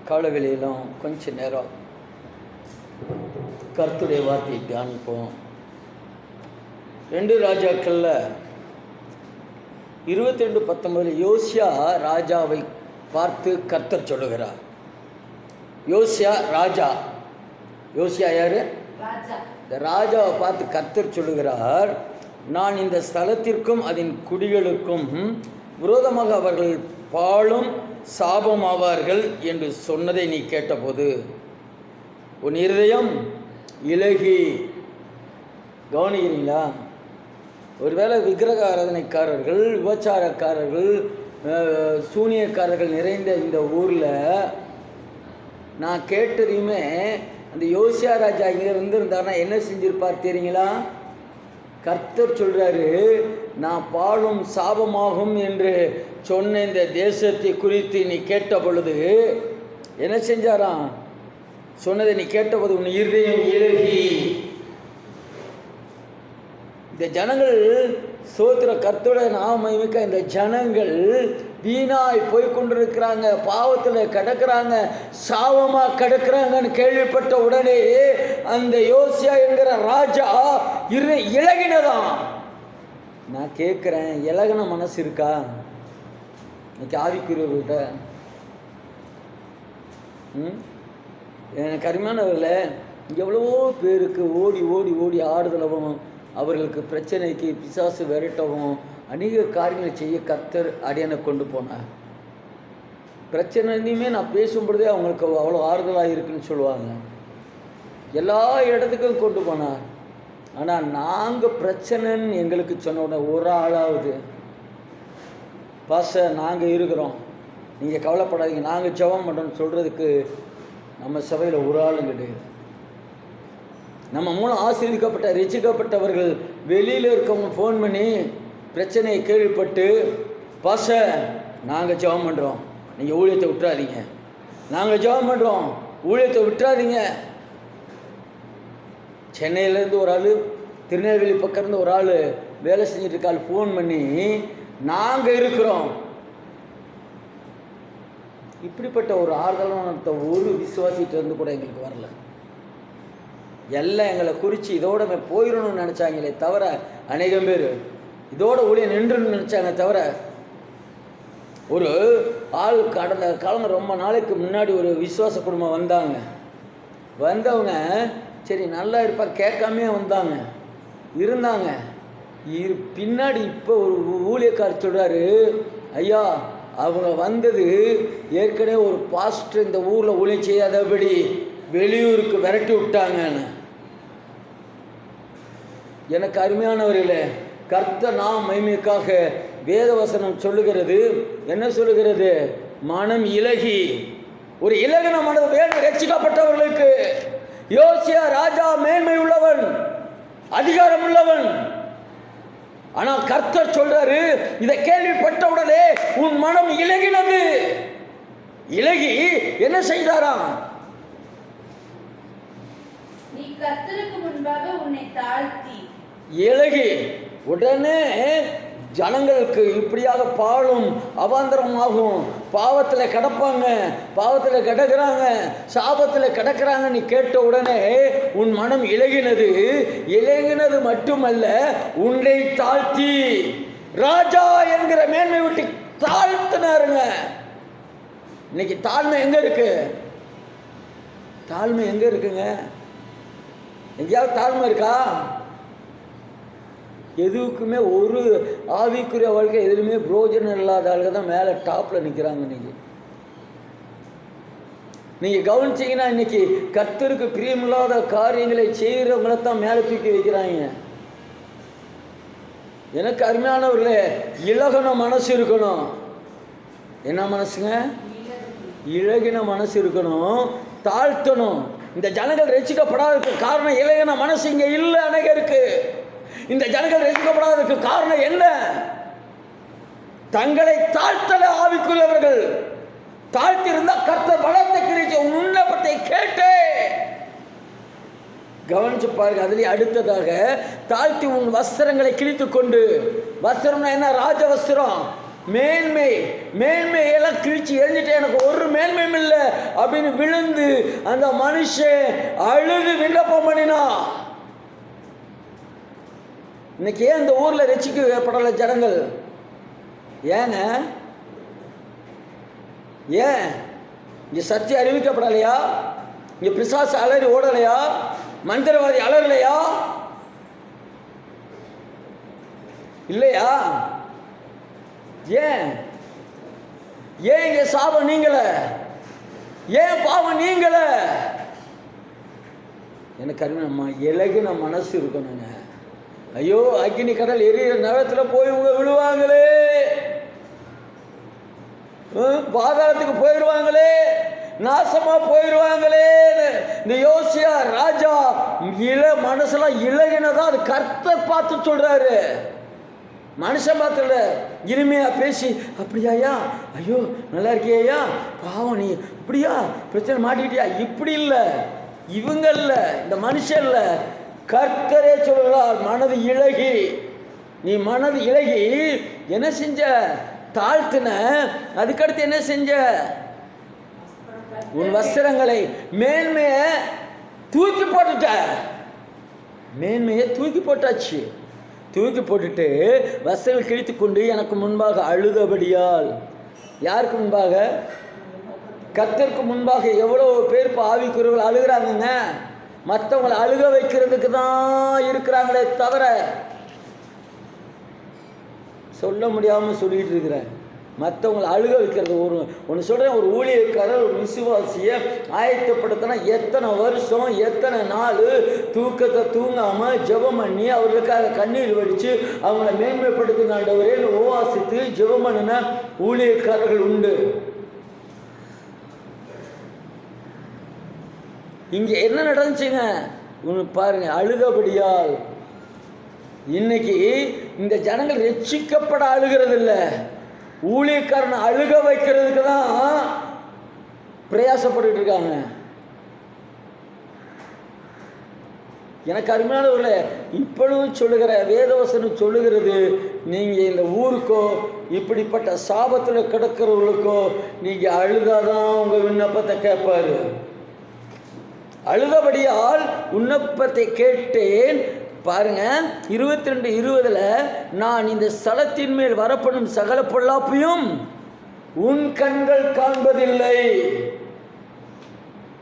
காலவெளியிலும் கொஞ்ச நேரம் கர்த்தருடைய வார்த்தையை தியானிப்போம். 2 ராஜாக்களில் 22:19 யோசியா ராஜாவை பார்த்து கர்த்தர் சொல்லுகிறார். யோசியா யாரு? இந்த ராஜாவை பார்த்து கர்த்தர் சொல்லுகிறார், நான் இந்த ஸ்தலத்திற்கும் அதன் குடிகளுக்கும் விரோதமாக அவர்கள் பாழும் சாபமாவார்கள் என்று சொன்னதை நீ கேட்டபோது உன் இருதயம் இலகி. கவனிக்கிறீங்களா? ஒருவேளை விக்கிரக ஆராதனைக்காரர்கள், விபச்சாரக்காரர்கள், சூனியக்காரர்கள் நிறைந்த இந்த ஊரில் நான் கேட்டதையுமே அந்த யோசியா ராஜா இங்கே இருந்திருந்தாருன்னா என்ன செஞ்சிருப்பார் தெரியுங்களா? கர்த்தர் சொல்கிறாரு, நான் பாழும் சாபமாகும் என்று சொன்ன இந்த தேசத்தை குறித்து நீ கேட்ட பொழுது என்ன செஞ்சாராம்? சொன்னதை நீ கேட்டபோது உன் இருதயம் இலகி. இந்த ஜனங்கள் சோத்திர கர்த்தருடைய நாமமிக்க இந்த ஜனங்கள் வீணாய் போய்கொண்டிருக்கிறாங்க, பாவத்தில் கிடக்கிறாங்க, சாபமாக கிடக்கிறாங்கன்னு கேள்விப்பட்ட உடனே அந்த யோசியா என்கிற ராஜா இலகினதான். நான் கேட்குறேன், இலகின மனசு இருக்கா இன்னைக்கு ஆவிக்குரியவர்கிட்ட? எனக்கு அருமையானவர்களே, எவ்வளவோ பேருக்கு ஓடி ஓடி ஓடி ஆறுதலவும், அவர்களுக்கு பிரச்சனைக்கு பிசாசு விரட்டவும், அநேக காரியங்களை செய்ய கர்த்தர் அடியனை கொண்டு போனார். பிரச்சனையுமே நான் பேசும்பொழுதே அவங்களுக்கு அவ்வளோ ஆறுதலாக இருக்குன்னு சொல்லுவாங்க. எல்லா இடத்துக்கும் கொண்டு போனார். ஆனால் நாங்கள் பிரச்சனைன்னு எங்களுக்கு சொன்ன உடனே ஒரு ஆளாவது பாஸ்டர் நாங்கள் இருக்கிறோம், நீங்கள் கவலைப்படாதீங்க, நாங்கள் ஜெபம் பண்ணுறோன்னு சொல்கிறதுக்கு நம்ம சபையில் ஒரு ஆளும் கிடையாது. நம்ம மூலம் ஆசீர்வதிக்கப்பட்ட ரட்சிக்கப்பட்டவர்கள் வெளியில் இருக்கவங்க ஃபோன் பண்ணி பிரச்சனையை கேள்விப்பட்டு, பாஸ்டர் நாங்கள் ஜெபம் பண்ணுறோம், நீங்கள் ஊழியத்தை விட்டுறாதீங்க, நாங்கள் ஜெபம் பண்ணுறோம், ஊழியத்தை விட்டுறாதீங்க. சென்னையிலேருந்து ஒரு ஆள், திருநெல்வேலி பக்கம் இருந்து ஒரு ஆள் வேலை செஞ்சுட்டு இருக்காள், ஃபோன் பண்ணி நாங்கள் இருக்கிறோம். இப்படிப்பட்ட ஒரு ஆறுதலான ஒரு விசுவாசிட்டு இருந்து கூட எங்களுக்கு வரல. எல்லாம் எங்களை குறித்து இதோட போயிடணும்னு நினச்சாங்களே தவிர, அநேகம் பேர் இதோட ஊழியம் நின்றுன்னு நினச்சாங்க தவிர, ஒரு ஆள் கடந்த ரொம்ப நாளைக்கு முன்னாடி ஒரு விசுவாச குடும்பம் வந்தவங்க சரி நல்லா இருப்பார் கேட்காமே இருந்தாங்க. பின்னாடி இப்போ ஒரு ஊழியக்காரர் சொல்கிறாரு, ஐயா அவங்க வந்தது ஏற்கனவே ஒரு பாஸ்டர் இந்த ஊரில் ஊழியம் செய்யாதபடி வெளியூருக்கு விரட்டி விட்டாங்கன்னு. எனக்கு அருமையானவர்களே, கர்த்தர் நாம் மகிமைக்காக வேதவசனம் சொல்லுகிறது. என்ன சொல்லுகிறது? மனம் இலகி. ஒரு இலகின மனம் வேணும் ரட்சிக்கப்பட்டவர்களுக்கு. யோசியா ராஜா மேன்மை உள்ளவன், அதிகாரம் உள்ளவன். ஆனால் கர்த்தர் சொல்றாரு, இதை கேள்விப்பட்ட உடனே உன் மனம் இலகினது. இலகி என்ன செய்தாராம்? நீ கர்த்தருக்கு முன்பாக உன்னை தாழ்த்தி இலகி. உடனே ஜனங்களுக்கு இப்படியாக பாழும் அவாந்தரமாகும், பாவத்தில் கிடப்பாங்க, பாவத்தில் கிடக்கிறாங்க, சாபத்தில் கிடக்கிறாங்க. நீ கேட்ட உடனே உன் மனம் இலகினது. இலகினது மட்டுமல்ல, உன்னை தாழ்த்தி ராஜா என்கிற மேன்மை விட்டு தாழ்த்தினாருங்க. இன்னைக்கு தாழ்மை எங்க இருக்கு? தாழ்மை எங்க இருக்குங்க? எங்கேயாவது தாழ்மை இருக்கா? எதுக்குமே ஒரு ஆவிக்குரிய வாழ்க்கை எதுலையுமே புரோஜனம் இல்லாத ஆளுங்க தான் மேலே டாப்பில் நிற்கிறாங்க. நீங்கள் கவனிச்சிங்கன்னா இன்னைக்கு கர்த்தருக்கு பிரியமில்லாத காரியங்களை செய்கிறவங்கள தான் மேலே தூக்கி வைக்கிறாங்க. எனக்கு அருமையானவர்களே, இலகின மனசு இருக்கணும். என்ன மனசுங்க? இலகின மனசு இருக்கணும், தாழ்த்தணும். இந்த ஜனங்கள் ரட்சிக்கப்படாததுக்கு காரணம் இலகின மனசு இங்கே இல்லை. அநேகருக்கு இந்த ஜனங்கள் ரட்சிக்கப்படாததுக்கு காரணம் என்ன? தங்களை தாழ்த்தல ஆவிக்குரியவர்கள். தாழ்த்தி இருந்தால் கர்த்தர் பலத்தை கிரிச்சு உன்னப்பத்தை கேட்டு கவனிச்சு பாருங்க. அதுலேயே அடுத்ததாக தாழ்த்தி உன் வஸ்திரங்களை கிழித்து கொண்டு, வஸ்திரம்னா என்ன? ராஜ வஸ்திரம், மேன்மை. மேன்மையெல்லாம் கிழிச்சு எரிஞ்சிட்டு எனக்கு ஒரு மேன்மையும் இல்லை, அப்படின்னு விழுந்து அந்த மனுஷன் அழுது விண்ணப்பம் பண்ணினான். இன்னைக்கு ஏன் இந்த ஊர்ல ரட்சிக்கப்படல ஜனங்கள்? ஏங்க? ஏன் இங்க சத்தியம் அறிவிக்கப்படலையா? இங்க பிசாசு அலறி ஓடலையா? மந்திரவாதி அலறலையா? இல்லையா? ஏன் ஏன் இங்க சாபம் நீங்கள? ஏன் பாவம் நீங்கள? எனக்கு அருமை இலகின மனசு இருக்கணுங்க. ஐயோ, அக்னி கடல் எரியிற நேரத்தில் போய் இவங்க விழுவாங்களே, பாதாளத்துக்கு போயிடுவாங்களே, நாசமா போயிடுவாங்களே. இந்த யோசியா ராஜா மனசுலாம் இலகினதான் அது கர்த்தர் பார்த்து சொல்றாரு, மனுஷன் பார்த்துல இனிமையா பேசி, அப்படியாயா, ஐயோ நல்லா இருக்கியா, பாவம் நீ இப்படியா பிரச்சனை மாட்டிக்கிட்டியா, இப்படி இல்லை, இவங்க இல்லை, இந்த மனுஷன் இல்லை, கர்த்தரே சொல்கிறார். மனது இழகி, நீ மனது இழகி என்ன செஞ்ச? தாழ்த்தின. அதுக்கடுத்து என்ன செஞ்ச? உன் வஸ்திரங்களை மேன்மைய தூக்கி போட்டுட்ட. மேன்மையை தூக்கி போட்டாச்சு. தூக்கி போட்டுட்டு வஸ்திரங்கள் கிழித்து கொண்டு எனக்கு முன்பாக அழுதபடியால். யாருக்கு முன்பாக? கர்த்தருக்கு முன்பாக. எவ்வளோ பேர் இப்போ ஆவிக்குரியவர்கள் அழுகிறாங்கங்க. மற்றவங்களை அழுக வைக்கிறதுக்கு தான் இருக்கிறாங்களே தவிர சொல்ல முடியாமல் சொல்லிட்டு இருக்கிறேன். மற்றவங்களை அழுக வைக்கிறது. ஒன்று சொல்கிறேன், ஒரு ஊழியக்காரர் ஒரு விசுவாசியை ஆயத்தப்படுத்தினா எத்தனை வருஷம், எத்தனை நாள் தூக்கத்தை தூங்காமல் ஜெபம் பண்ணி அவர்களுக்காக கண்ணீர் வடித்து அவங்கள மேன்மைப்படுத்தினாண்டவரே உபவாசித்து ஜெபம் பண்ணின ஊழியக்காரர்கள் உண்டு. இங்கே என்ன நடந்துச்சுங்க பாருங்க, அழுதபடியால். இன்னைக்கு இந்த ஜனங்கள் ரட்சிக்கப்பட அழுகிறது இல்லை, ஊழியக்காரனை அழுக வைக்கிறதுக்கு தான் பிரயாசப்பட்டு இருக்காங்க. எனக்கு அருமையானவர்களே, இப்பொழுதும் சொல்லுகிற வேதவசனம் சொல்லுகிறது, நீங்கள் இந்த ஊருக்கோ இப்படிப்பட்ட சாபத்தில் கிடக்கிறவர்களுக்கோ நீங்கள் அழுதாதான் உங்கள் விண்ணப்பத்தை கேட்பாரு. அழுதபடியால் விண்ணப்பத்தை கேட்டேன். பாருங்க 22:20 நான் இந்த ஸ்தலத்தின் மேல் வரப்படும் சகல பொல்லாப்பையும் உன் கண்கள் காண்பதில்லை.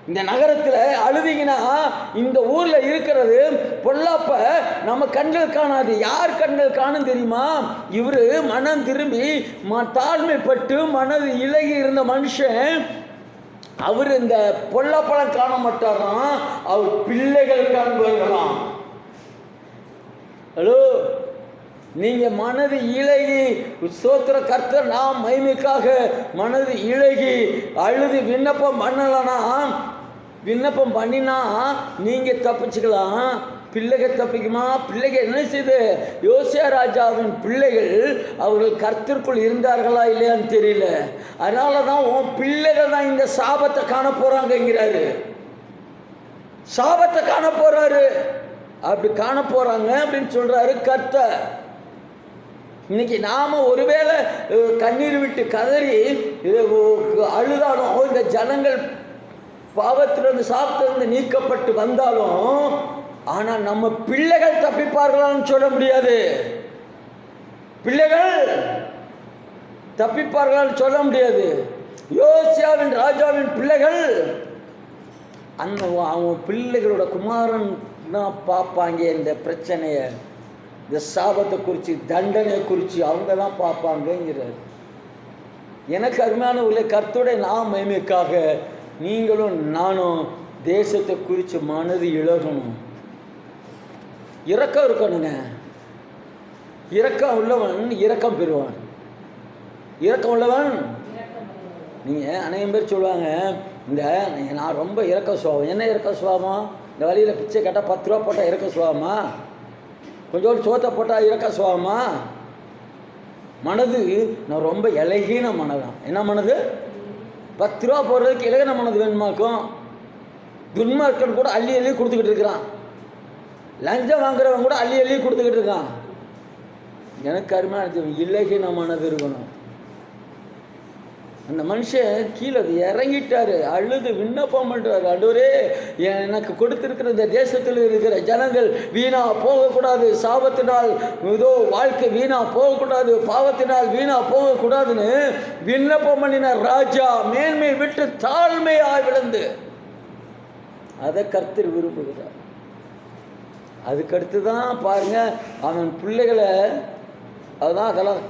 இந்த நகரத்தில் அழுதிங்கன்னா இந்த ஊர்ல இருக்கிறது பொல்லாப்ப நம்ம கண்கள் காணாது. யார் கண்கள் காணும் தெரியுமா? இவரு மனம் திரும்பி தாழ்மைப்பட்டு மனது இலகி இருந்த மனுஷன். அவர் இந்த பொல்லாப்பழம் காண மாட்டாராம், அவர் பிள்ளைகள் காண்பார்களாம். ஹலோ, நீங்க மனது இலகி ஸ்தோத்திர கர்த்தர் நாம் மகிமைக்காக மனது இலகி அழுது விண்ணப்பம் பண்ணலனா, விண்ணப்பம் பண்ணினா நீங்க தப்பிச்சுக்கலாம். பிள்ளைகள் தப்பிக்குமா? பிள்ளைகள் என்ன செய்து? யோசியா ராஜாவின் பிள்ளைகள் அவர்கள் கர்த்தருக்குள் இருந்தார்களா இல்லையான்னு தெரியல. அதனால தான் உன் பிள்ளைகள் தான் இந்த சாபத்தை காண போறாங்கிறாரு. சாபத்தை காண போறாரு. அப்படி காண போறாங்க அப்படின்னு சொல்றாரு கர்த்தர். இன்னைக்கு நாம ஒருவேளை கண்ணீர் விட்டு கதறி அழுதாலும், இந்த ஜனங்கள் பாவத்திலிருந்து சாபத்திலிருந்து நீக்கப்பட்டு வந்தாலும், ஆனா நம்ம பிள்ளைகள் தப்பிப்பார்களான்னு சொல்ல முடியாது. பிள்ளைகள் தப்பிப்பார்களான்னு சொல்ல முடியாது. யோசியாவின் ராஜாவின் பிள்ளைகள் அந்த அவங்க பிள்ளைகளோட குமாரன் தான் பார்ப்பாங்க. இந்த பிரச்சனையை, இந்த சாபத்தை குறித்து, தண்டனை குறித்து அவங்க தான் பார்ப்பாங்கிறார். எனக்கு அருமையான உள்ள கர்த்தருடைய நாம் மகிமைக்காக நீங்களும் நானும் தேசத்தை குறித்து மனது இழகணும். இரக்கம் இருக்கணுங்க. இரக்கம் உள்ளவன் இரக்கம் பெறுவான். இரக்கம் உள்ளவன். நீங்கள் அநேகம் பேர் சொல்லுவாங்க, இந்த நான் ரொம்ப இரக்க சுபாவம். என்ன இரக்க சுபாவம்? இந்த வழியில் பிச்சை கேட்டால் 10 ரூபா போட்டால் இரக்க சுபாவமா? கொஞ்சோண்டு சோத்தை போட்டால் இரக்க சுபாவமா? மனது நான் ரொம்ப இலகின மனதான். என்ன மனது? 10 ரூபா போடுறதுக்கு இலகின மனது வேணுமாக்கும். துன்மார்க்கன் கூட அள்ளி அள்ளி கொடுத்துக்கிட்டு இருக்கிறான். லஞ்சம் வாங்குறவன் கூட அள்ளி அள்ளி கொடுத்துக்கிட்டு இருக்கான். எனக்கு அருமையான இலகின மனது இருக்கணும். அந்த மனுஷன் கீழே இறங்கிட்டாரு, அழுது விண்ணப்பம் பண்ணுறாரு. ஆண்டவரே, எனக்கு கொடுத்திருக்கிற இந்த தேசத்தில் இருக்கிற ஜனங்கள் வீணா போகக்கூடாது, சாபத்தினால் ஏதோ வாழ்க்கை வீணா போகக்கூடாது, பாவத்தினால் வீணா போகக்கூடாதுன்னு விண்ணப்பம் பண்ணின ராஜா மேன்மை விட்டு தாழ்மையாய் விழுந்து அதை கர்த்தர் விரும்புகிறார். அதுக்கடுத்து தான் பாருங்க, அவன் பிள்ளைகளை அதுதான் அதெல்லாம்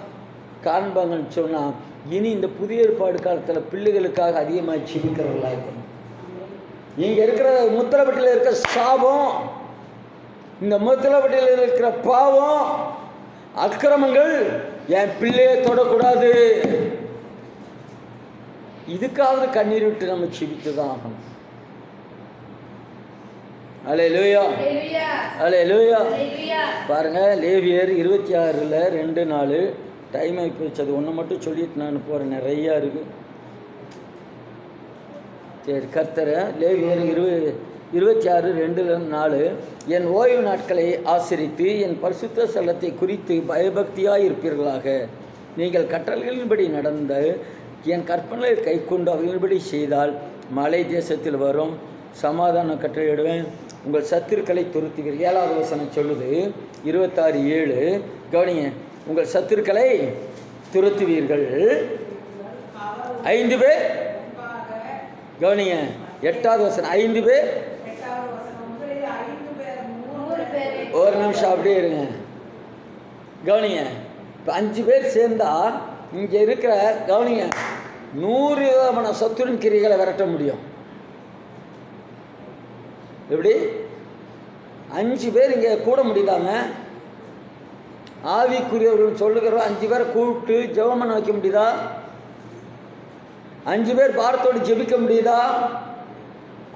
காண்பாங்கன்னு சொன்னான். இனி இந்த புதிய ஏற்பாடு காலத்தில் பிள்ளைகளுக்காக அதிகமாக ஜெபிக்கிறவர்களா இருக்கணும். இங்கே இருக்கிற முத்திரப்பட்டியில் இருக்கிற சாபம், இந்த முத்திரப்பட்டியில் இருக்கிற பாவம், அக்கிரமங்கள் என் பிள்ளையை தொடக்கூடாது. இதுக்காவது கண்ணீர் விட்டு நம்ம ஜெபித்து தான் ஆகணும். அல்லேலூயா, அல்லேலூயா. பாருங்க, லேவியர் 26:2-4. டைம் ஆகி போச்சு. அது ஒன்று மட்டும் சொல்லிட்டு நான் போகிறேன், நிறையா இருக்குது. சரி, கர்த்தரை லேவியர் 26:2-4. என் ஓய்வு நாட்களை ஆசரித்து என் பரிசுத்த ஸ்தலத்தை குறித்து பயபக்தியாக இருப்பீர்களாக. நீங்கள் கட்டளைகளின்படி நடந்து என் கற்பனையை கை கொண்டு அவைகளின்படி செய்தால் மலை தேசத்தில் வரும் சமாதானம் கட்டளையிடுவேன், உங்கள் சத்துருக்களை துரத்துவீர்கள். 7வது வசனம் சொல்லுது, 26:7. கவனிங்க, உங்கள் சத்துருக்களை துரத்துவீர்கள் 5 பேர். கவனிங்க, 8வது வசனம் 5 பேர். ஒரு நிமிஷம் அப்படியே இருங்க. கவனிங்க, இப்போ 5 பேர் சேர்ந்தா இங்கே இருக்கிற கவனிங்க 100 விதமான சத்துருவின் கிரிகளை விரட்ட முடியும். எப்படி 5 பேர் இங்கே கூட முடியலாங்க? ஆவிக்குரியவர்கள் சொல்லுகிறோம் 5 பேரை கூப்பிட்டு ஜெபம் பண்ண வைக்க முடியுதா? 5 பேர் பாரத்தோடு ஜெபிக்க முடியுதா?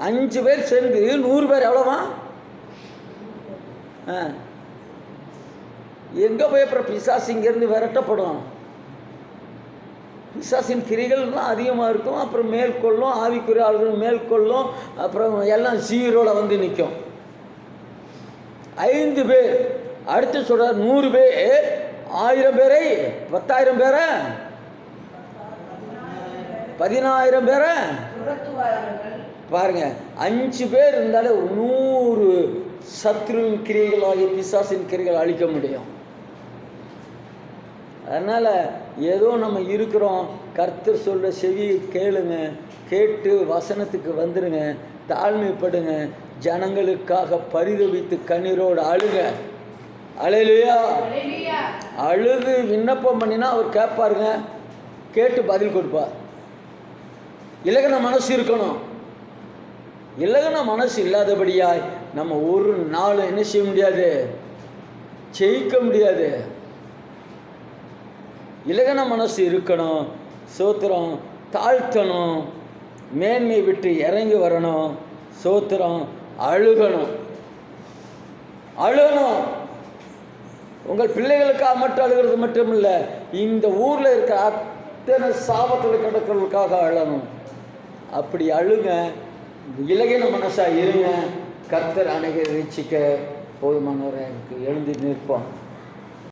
5 பேர் சேர்ந்து 100 பேர் எவ்வளோவா? எங்கே போய் அப்புறம் பிசாசு இங்கேருந்து விரட்டப்படும்? பிசாசின் கிரிகள்லாம் அதிகமாக இருக்கும். அப்புறம் மேற்கொள்ளும், ஆவிக்குரிய ஆளுகள் மேற்கொள்ளும், அப்புறம் எல்லாம் 0ல் வந்து நிற்கும். 5 பேர். அடுத்து சொல்ற 100 பேர், 1000 பேரை, 10,000 பேரை, 10,000 பேரை பாருங்க. 5 பேர் இருந்தாலே 100 சத்ருவின் கிரியைகளாகிய பிசாசின் கிரிகள் அழிக்க முடியும். அதனால் ஏதோ நம்ம இருக்கிறோம், கர்த்தர் சொல்ல செவியை கேளுங்க, கேட்டு வசனத்துக்கு வந்துடுங்க, தாழ்மைப்படுங்க, ஜனங்களுக்காக பரிதவித்து கண்ணீரோடு அழுக. அல்லேலூயா. அழுது விண்ணப்பம் பண்ணினா அவர் கேட்பாருங்க, கேட்டு பதில் கொடுப்பார். இலகன மனசு இருக்கணும். இலகன மனசு இல்லாதபடியாய் நம்ம ஒரு நாள் என்ன செய்ய முடியாது, ஜெயிக்க முடியாது. இலகன மனசு இருக்கணும். சோத்திரம், தாழ்த்தணும், மேன்மை விட்டு இறங்கி வரணும். சோத்திரம், அழுகணும். அழுகணும். உங்கள் பிள்ளைகளுக்காக மட்டும் அழுகிறது மட்டும் இல்லை, இந்த ஊரில் இருக்க அத்தனை சாபத்தில் கிடக்கிறவர்களுக்காக அழணும். அப்படி அழுங்க, இலகின மனசாக இருங்க. கர்த்தர் அனைவரை ரட்சிக்க போதுமானவரை எழுந்து நிற்போம்.